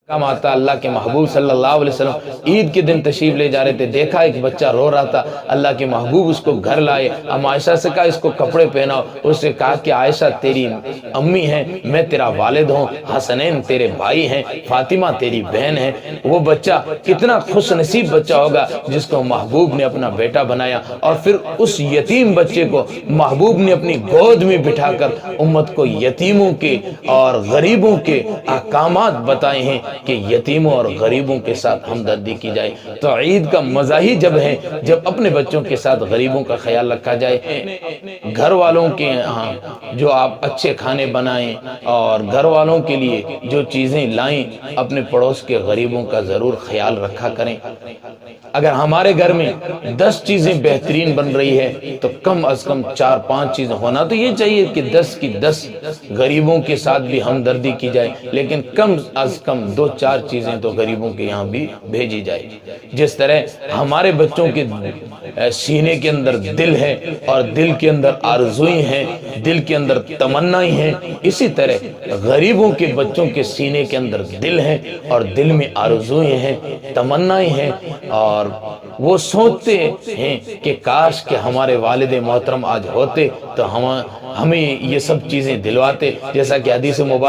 کم آتا اللہ کے محبوب صلی اللہ علیہ وسلم عید کے دن تشریف لے جا رہے تھے، دیکھا ایک بچہ رو رہا تھا، اللہ کے محبوب اس کو گھر لائے، ام عائشہ سے کہا اس کو کپڑے پہناؤ، اس نے کہا کہ عائشہ تیری امی ہیں، میں تیرا والد ہوں، حسنین تیرے بھائی ہیں، فاطمہ تیری بہن ہے۔ وہ بچہ کتنا خوش نصیب بچہ ہوگا جس کو محبوب نے اپنا بیٹا بنایا، اور پھر اس یتیم بچے کو محبوب نے اپنی گود میں بٹھا کر امت کو یتیموں کے اور غریبوں کے احکامات بتائے ہیں کہ یتیموں اور غریبوں کے ساتھ ہمدردی کی جائے۔ تو عید کا مزہ ہی جب ہے جب اپنے بچوں کے ساتھ غریبوں کا خیال رکھا جائے، گھر والوں کے ہاں جو آپ اچھے کھانے بنائیں اور گھر والوں کے لیے جو چیزیں لائیں، اپنے پڑوس کے غریبوں کا ضرور خیال رکھا کریں۔ اگر ہمارے گھر میں 10 چیزیں بہترین بن رہی ہے تو کم از کم 4-5 چیزیں ہونا تو یہ چاہیے کہ 10 کی 10 غریبوں کے ساتھ بھی ہمدردی کی جائے، لیکن کم از کم 2-4 چیزیں تو غریبوں کے یہاں بھی بھیجی جائے۔ جس طرح ہمارے بچوں کے سینے کے اندر دل ہے اور دل کے اندر آرزوئیں ہیں، دل کے اندر تمنائیں ہیں، اسی طرح غریبوں کے بچوں کے سینے کے اندر دل ہے اور دل میں آرزوئیں ہیں، تمنائیں ہیں، اور وہ سوچتے ہیں کہ کاش کہ ہمارے والد محترم آج ہوتے تو ہمیں یہ سب چیزیں دلواتے، جیسا کہ حدیث مبارک